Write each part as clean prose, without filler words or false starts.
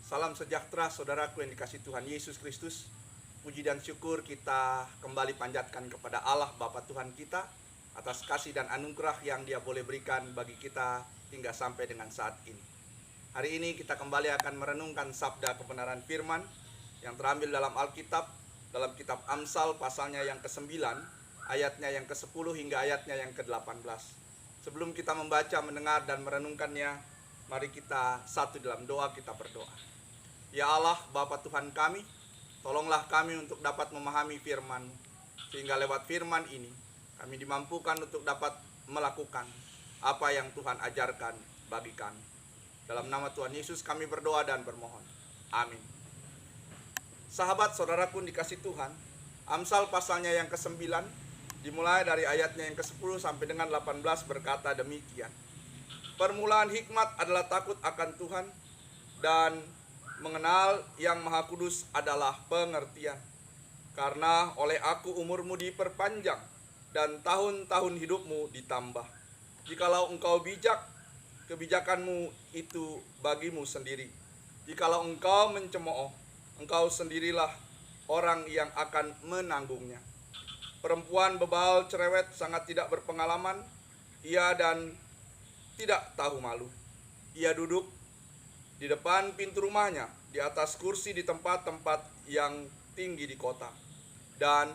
Salam sejahtera saudaraku yang dikasihi Tuhan Yesus Kristus. Puji dan syukur kita kembali panjatkan kepada Allah Bapa Tuhan kita atas kasih dan anugerah yang Dia boleh berikan bagi kita hingga sampai dengan saat ini. Hari ini kita kembali akan merenungkan sabda kebenaran firman yang terambil dalam Alkitab, dalam kitab Amsal pasalnya yang ke-9, ayatnya yang ke-10 hingga ayatnya yang ke-18. Sebelum kita membaca, mendengar, dan merenungkannya, mari kita satu dalam doa, kita berdoa. Ya Allah, Bapa Tuhan kami, tolonglah kami untuk dapat memahami firman, sehingga lewat firman ini kami dimampukan untuk dapat melakukan apa yang Tuhan ajarkan bagi kami. Dalam nama Tuhan Yesus kami berdoa dan bermohon. Amin. Sahabat saudaraku dikasih Tuhan, Amsal pasalnya yang ke-9, dimulai dari ayatnya yang ke-10 sampai dengan 18 berkata demikian. Permulaan hikmat adalah takut akan Tuhan, dan mengenal yang Maha Kudus adalah pengertian. Karena oleh aku umurmu diperpanjang, dan tahun-tahun hidupmu ditambah. Jikalau engkau bijak, kebijakanmu itu bagimu sendiri. Jikalau engkau mencemooh, engkau sendirilah orang yang akan menanggungnya. Perempuan bebal cerewet sangat tidak berpengalaman, ia dan tidak tahu malu. Ia duduk di depan pintu rumahnya, di atas kursi di tempat-tempat yang tinggi di kota. Dan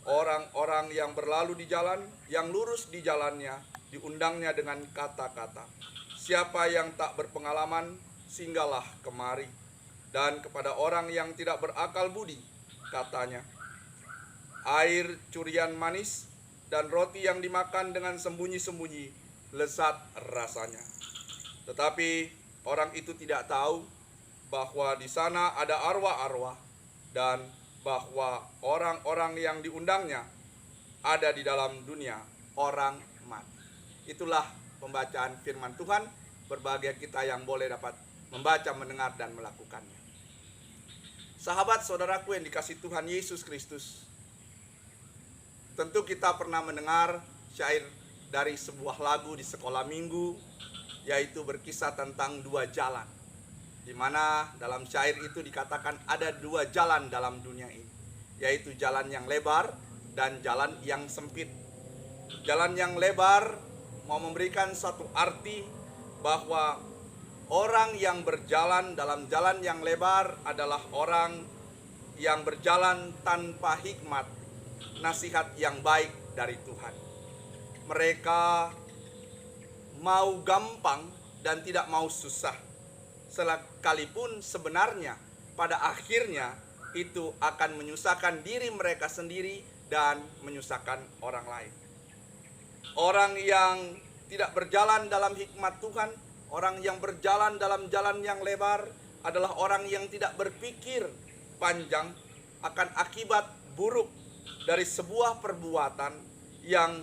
orang-orang yang berlalu di jalan, yang lurus di jalannya, diundangnya dengan kata-kata, siapa yang tak berpengalaman, singgahlah kemari. Dan kepada orang yang tidak berakal budi, katanya, air curian manis dan roti yang dimakan dengan sembunyi-sembunyi, lezat rasanya. Tetapi orang itu tidak tahu bahwa di sana ada arwah-arwah, dan bahwa orang-orang yang diundangnya ada di dalam dunia orang mati. Itulah pembacaan firman Tuhan. Berbahagia kita yang boleh dapat membaca, mendengar, dan melakukannya. Sahabat saudaraku yang dikasihi Tuhan Yesus Kristus, tentu kita pernah mendengar syair dari sebuah lagu di sekolah minggu, yaitu berkisah tentang dua jalan, di mana dalam syair itu dikatakan ada dua jalan dalam dunia ini, yaitu jalan yang lebar dan jalan yang sempit. Jalan yang lebar mau memberikan satu arti bahwa orang yang berjalan dalam jalan yang lebar adalah orang yang berjalan tanpa hikmat, nasihat yang baik dari Tuhan. Mereka mau gampang dan tidak mau susah, sekalipun sebenarnya pada akhirnya itu akan menyusahkan diri mereka sendiri dan menyusahkan orang lain. Orang yang tidak berjalan dalam hikmat Tuhan, orang yang berjalan dalam jalan yang lebar adalah orang yang tidak berpikir panjang akan akibat buruk dari sebuah perbuatan yang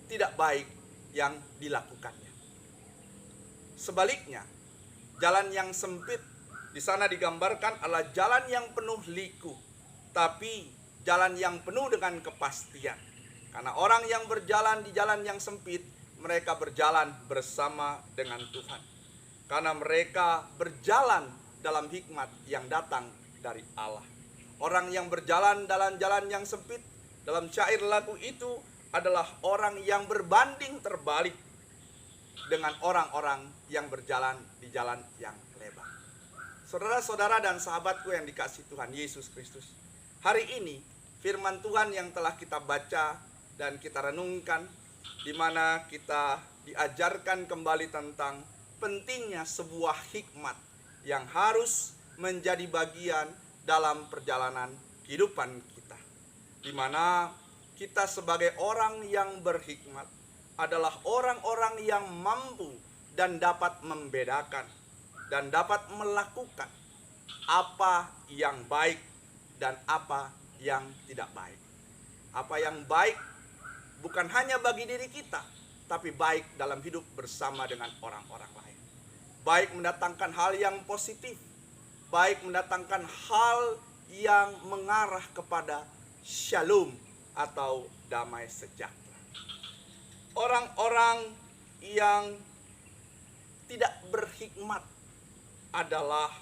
tidak baik yang dilakukannya. Sebaliknya, jalan yang sempit di sana digambarkan adalah jalan yang penuh liku, tapi jalan yang penuh dengan kepastian. Karena orang yang berjalan di jalan yang sempit, mereka berjalan bersama dengan Tuhan. Karena mereka berjalan dalam hikmat yang datang dari Allah. Orang yang berjalan dalam jalan yang sempit, dalam syair lagu itu adalah orang yang berbanding terbalik dengan orang-orang yang berjalan di jalan yang lebar. Saudara-saudara dan sahabatku yang dikasihi Tuhan Yesus Kristus, hari ini firman Tuhan yang telah kita baca dan kita renungkan, di mana kita diajarkan kembali tentang pentingnya sebuah hikmat yang harus menjadi bagian dalam perjalanan kehidupan kita, di mana kita sebagai orang yang berhikmat adalah orang-orang yang mampu dan dapat membedakan dan dapat melakukan apa yang baik dan apa yang tidak baik. Apa yang baik bukan hanya bagi diri kita, tapi baik dalam hidup bersama dengan orang-orang lain. Baik mendatangkan hal yang positif, baik mendatangkan hal yang mengarah kepada shalom atau damai sejahtera. Orang-orang yang tidak berhikmat adalah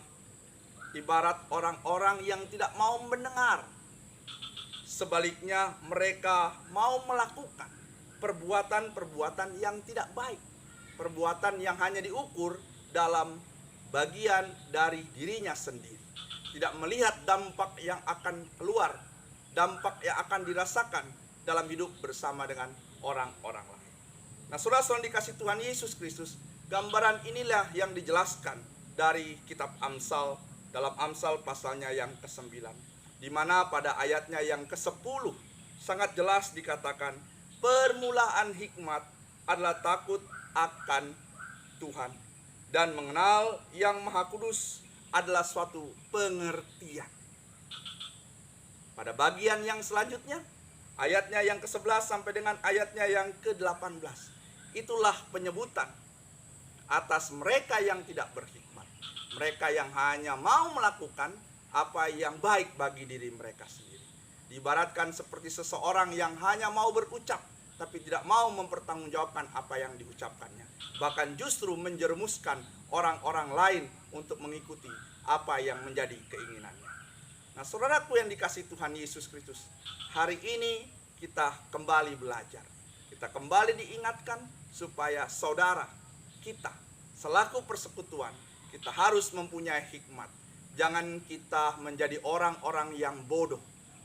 ibarat orang-orang yang tidak mau mendengar. Sebaliknya mereka mau melakukan perbuatan-perbuatan yang tidak baik, perbuatan yang hanya diukur dalam bagian dari dirinya sendiri, tidak melihat dampak yang akan keluar, dampak yang akan dirasakan dalam hidup bersama dengan orang-orang lain. Nah, saudara-saudara dikasih Tuhan Yesus Kristus, gambaran inilah yang dijelaskan dari kitab Amsal, dalam Amsal pasalnya yang ke-9, di mana pada ayatnya yang ke-10 sangat jelas dikatakan, permulaan hikmat adalah takut akan Tuhan, dan mengenal yang Maha Kudus adalah suatu pengertian. Pada bagian yang selanjutnya, ayatnya yang ke-11 sampai dengan ayatnya yang ke-18, itulah penyebutan atas mereka yang tidak berhikmat, mereka yang hanya mau melakukan apa yang baik bagi diri mereka sendiri. Diibaratkan seperti seseorang yang hanya mau berucap tapi tidak mau mempertanggungjawabkan apa yang diucapkannya, bahkan justru menjerumuskan orang-orang lain untuk mengikuti apa yang menjadi keinginannya. Nah, saudaraku yang dikasihi Tuhan Yesus Kristus, hari ini kita kembali belajar, kita kembali diingatkan supaya saudara kita selaku persekutuan, kita harus mempunyai hikmat. Jangan kita menjadi orang-orang yang bodoh,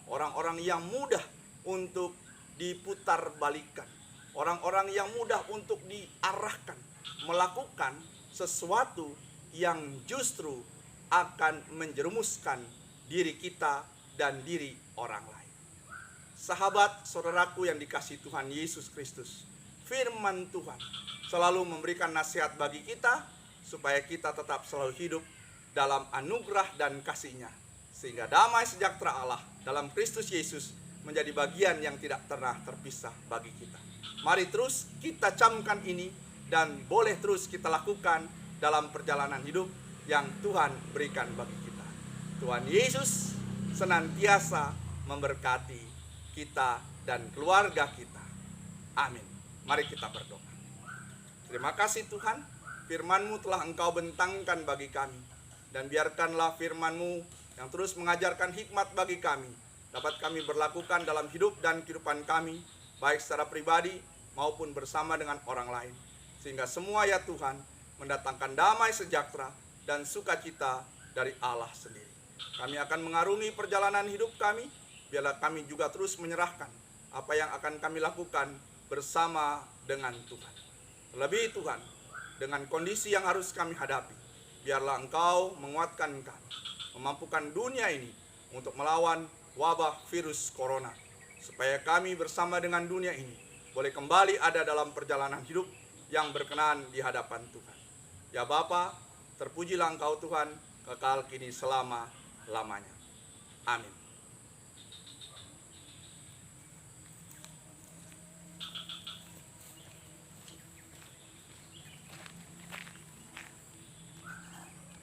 orang-orang yang mudah untuk diputar balikan, orang-orang yang mudah untuk diarahkan melakukan sesuatu yang justru akan menjerumuskan diri kita dan diri orang lain. Sahabat, saudaraku yang dikasihi Tuhan Yesus Kristus, firman Tuhan selalu memberikan nasihat bagi kita supaya kita tetap selalu hidup dalam anugerah dan kasih-Nya, sehingga damai sejahtera Allah dalam Kristus Yesus menjadi bagian yang tidak pernah terpisah bagi kita. Mari terus kita camkan ini dan boleh terus kita lakukan dalam perjalanan hidup yang Tuhan berikan bagi kita. Tuhan Yesus senantiasa memberkati kita dan keluarga kita. Amin. Mari kita berdoa. Terima kasih Tuhan, firman-Mu telah Engkau bentangkan bagi kami, dan biarkanlah firman-Mu yang terus mengajarkan hikmat bagi kami dapat kami berlakukan dalam hidup dan kehidupan kami, baik secara pribadi maupun bersama dengan orang lain, sehingga semua ya Tuhan mendatangkan damai sejahtera dan sukacita dari Allah sendiri. Kami akan mengarungi perjalanan hidup kami, biarlah kami juga terus menyerahkan apa yang akan kami lakukan bersama dengan Tuhan. Terlebih Tuhan, dengan kondisi yang harus kami hadapi, biarlah Engkau menguatkan kami, memampukan dunia ini untuk melawan wabah virus corona, supaya kami bersama dengan dunia ini boleh kembali ada dalam perjalanan hidup yang berkenan di hadapan Tuhan. Ya Bapa, terpujilah Engkau Tuhan, kekal kini selama-lamanya. Amin.